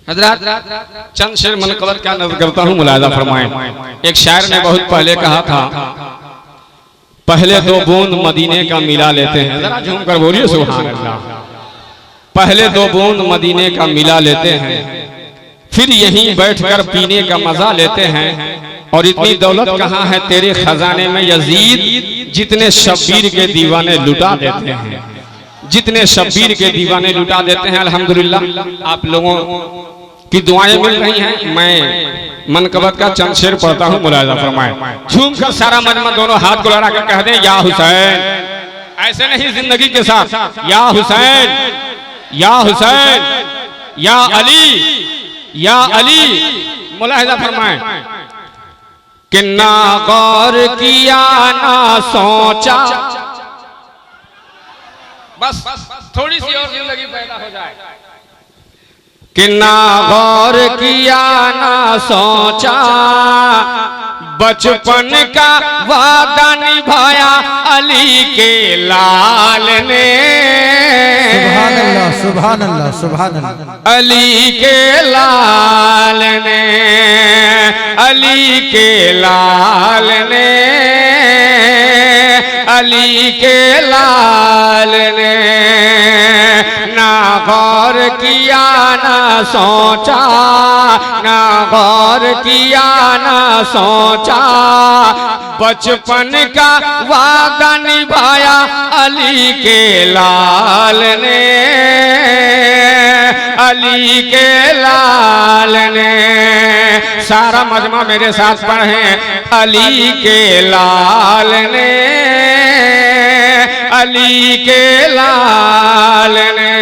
हजरत चंद शेर मनकबत क्या नज़र करता हूँ, मुलाहिज़ा फरमाएं। एक शायर ने बहुत पहले कहा था, पहले दो बूंद मदीने का मिला लेते हैं। जरा झूम कर बोलिए सुभान अल्लाह। पहले दो बूंद मदीने का मिला लेते हैं, फिर यहीं बैठकर पीने का मजा लेते हैं। और इतनी दौलत कहाँ है तेरे खजाने में यजीद, जितने शब्बीर के दीवाने लुटा देते हैं, जितने शब्बीर के दीवाने लुटा देते हैं। अल्हम्दुलिल्लाह आप लोगों की दुआएं मिल रही हैं। मैं मनकबत का चंद शेर पढ़ता हूँ, मुलाहिज़ा फरमाएं। झूम कर सारा मजमा दोनों हाथ को लड़ा कर कह दें, या हुसैन। ऐसे नहीं जिंदगी के साथ, या हुसैन, या हुसैन, या अली, या अली। मुलाहिज़ा फरमाएं कि ना गौर किया ना सोचा, बस थोड़ी सी और जिंदगी पैदा हो जाए, कि ना गौर किया ना सोचा, बचपन का वादा निभाया अली के लाल ने। सुभान अल्लाह, सुभान अल्लाह, सुभान अल्लाह। अली के लाल ने, अली के लाल ने, अली के लाल ने। ना गौर किया ना सोचा, ना गौर किया ना सोचा, बचपन का वादा निभाया अली के लाल ने, अली के लाल ने। सारा मजमा मेरे साथ पढ़ें, अली के लाल ने, अली के लाल ने।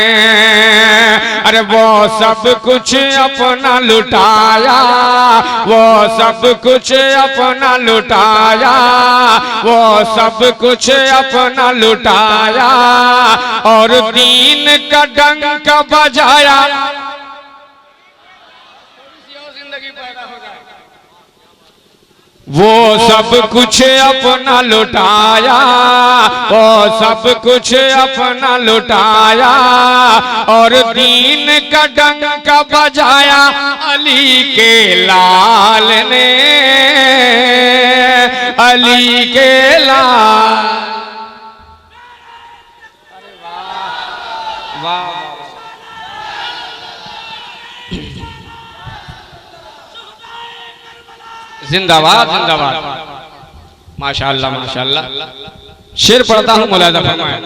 अरे वो सब कुछ अपना लुटाया, वो सब कुछ अपना लुटाया, वो सब कुछ अपना लुटाया, और दीन का डंक बजाया। वो सब कुछ अपना लुटाया, वो सब कुछ अपना लुटाया, और दीन का डंक बजाया अली के लाल ने, अली के लाल। अरे वाह वाह, जिंदाबाद जिंदाबाद, माशाअल्लाह माशाअल्लाह। शेर पढ़ता हूँ, मुलाहिज़ा फरमाएं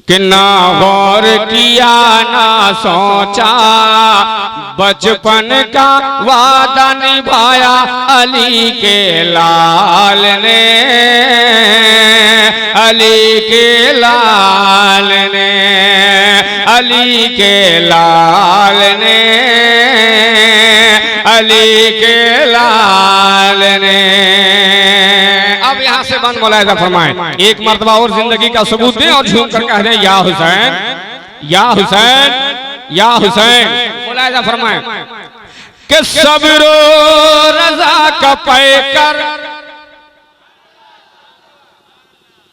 कि ना गौर किया ना सोचा, बचपन का वादा निभाया अली के लाल ने, अली के लाल ने, अली के लाल ने, अली के लाल ने। अब यहां से बंद, मुलाहिज़ा फरमाएं। एक मर्तबा और जिंदगी का सबूत दें और झूम कर कह दें, या हुसैन, या हुसैन, या हुसैन। मुलाहिज़ा फरमाएं कि सब्र रज़ा का पैकर।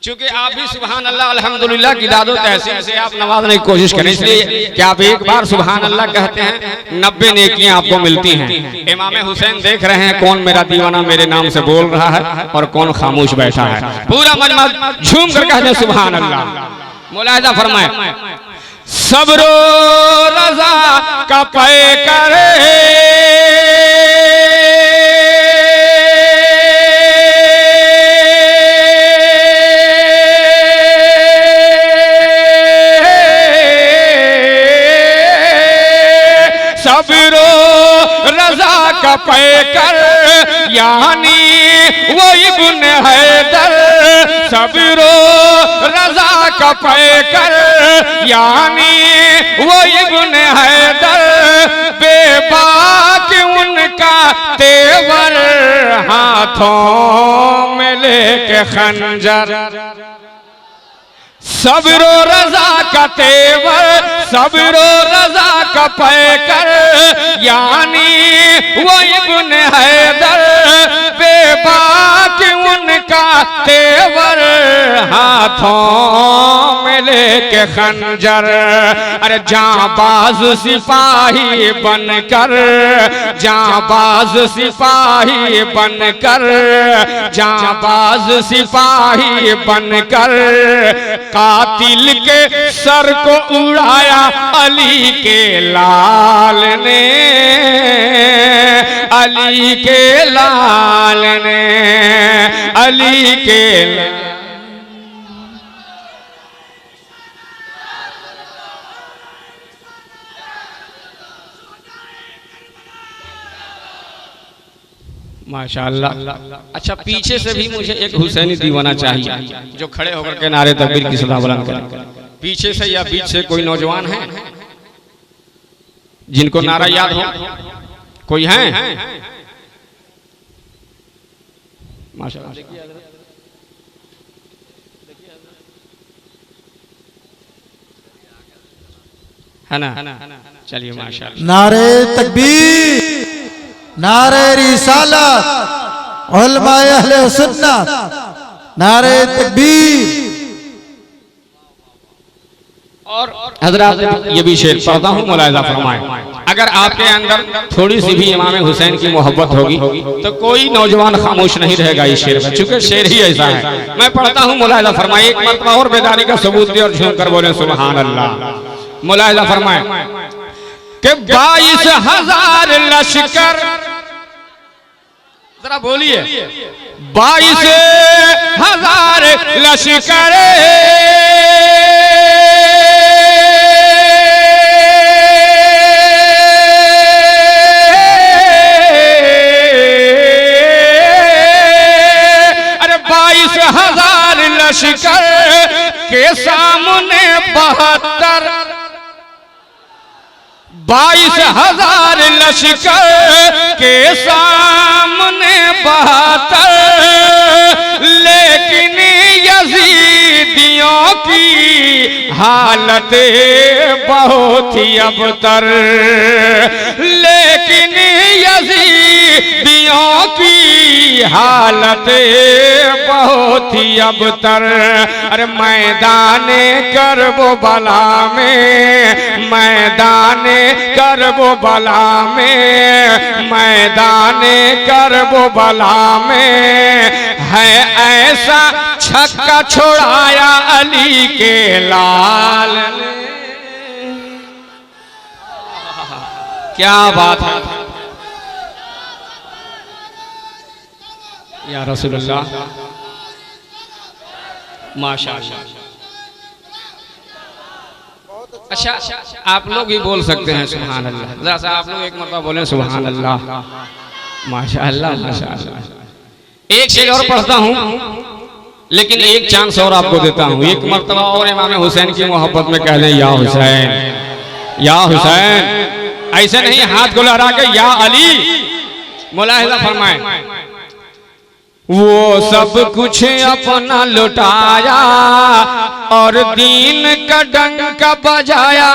चूंकि आप भी सुभान अल्लाह अल्हम्दुलिल्लाह की दादो तहसीन से आप नवाजने की कोशिश करें, इसलिए कि आप एक बार सुभान अल्लाह कहते हैं 90 नेकियां आपको मिलती हैं। इमाम हुसैन देख रहे हैं कौन मेरा दीवाना मेरे नाम से बोल रहा है और कौन खामोश बैठा है। पूरा मजमा झूम कर कहते हैं सुभान अल्लाह। मुलाहिज़ा फरमाएं, सब्र रज़ा का पैकर, सब्रो रज़ा का पैकर, यानी वो इब्न हैदर। सब्रो रज़ा का पैकर, यानी वो इब्न हैदर। बेबाक उनका तेवर, हाथों में लेके खंजर। सब्रो रज़ा का तेवर, सब्रो रज़ा का पैकर, यानी वो इब्न हैदर। बेबाक उनका तेवर, हाथों में ले लेके खंजर, अरे जांबाज सिपाही बनकर, जांबाज सिपाही बनकर, जांबाज सिपाही बनकर कातिल के सर को उड़ाया अली के लाल ने, अली के लाल ने, अली के माशाअल्लाह। अच्छा, पीछे से भी मुझे एक हुसैनी दीवाना चाहिए जो खड़े होकर के नारे तकबीर की सदा बुलंद करे। पीछे से या बीच से कोई नौजवान है जिनको नारा याद हो? कोई है? माशाअल्लाह। है ना? चलिए माशाअल्लाह। नारे तकबीर, नारे रिसालत, उलमाए अहले सुन्नत, नारे तकबीर। और हजरत ये भी शेर पढ़ता हूँ, मुलाहिजा फरमाएं। अगर आपके अंदर थोड़ी सी भी इमाम हुसैन की मोहब्बत होगी तो कोई नौजवान खामोश नहीं रहेगा इस शेर में, चूंकि शेर ही ऐसा है। मैं पढ़ता हूँ, मुलाहिजा फरमाएं। एक मरतबा और बेदारी का सबूत दे और झूम कर बोले सुभान अल्लाह। मुलाहिजा फरमाएं कि 22,000 लश्कर, जरा बोलिए, 22,000 लश्कर लश्कर के सामने 72, 22,000 लश्कर के सामने 72, लेकिन यजीदियों की हालत बहुत ही अबतर, लेकिन यजीदियों की हालत बहुत ही अबतर। अरे मैदाने करबो बला में, मैदाने करबो बला में, मैदाने करबो बला में है ऐसा छक्का छोड़ाया अली के लाल ने। क्या बात है या रसूलुल्लाह, माशाअल्लाह। अच्छा, आप लोग भी बोल सकते हैं सुभान अल्लाह। जरा सा आप लोग एक मरतबा बोलें सुभान अल्लाह, माशाअल्लाह माशाअल्लाह। एक शेर और पढ़ता हूँ, लेकिन एक चांस और आपको देता हूँ। एक मरतबा और इमाम हुसैन की मोहब्बत में कह दें या हुसैन, या हुसैन। ऐसे नहीं हाथ को लहरा के या अली। मुलाहिजा फरमाएं, वो सब कुछ अपना लुटाया और दीन का डंका बजाया।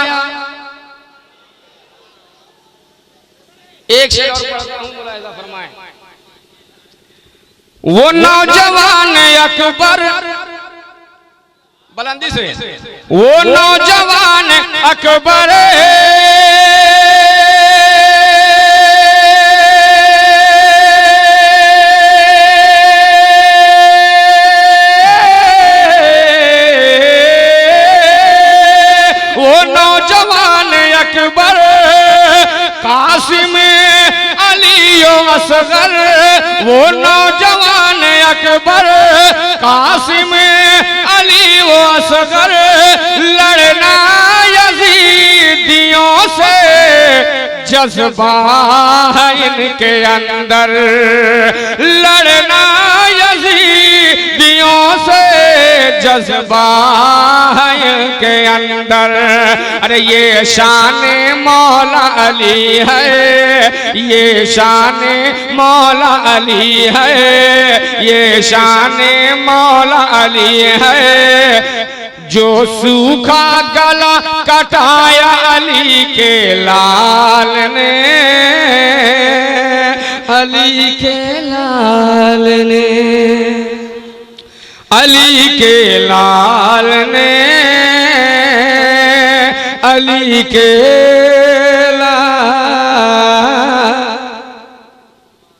एक शेर और पढ़ता हूं, मुलाहिजा फरमाएं। वो नौजवान अकबर, बुलंदी से, वो नौजवान अकबर कासिम अली असगर, वो नौजवान अकबर कासिम अली वो असगर, लड़ना यजीदियों से जज्बा है इनके अंदर, लड़ना यजीदियों से जज्बा है इनके अंदर। अरे ये शान मौला अली है, ये शान मौला अली है, ये शान मौला अली है, जो सूखा गला कटाया अली के लाल ने, अली के लाल ने, अली के लाल ने, अली के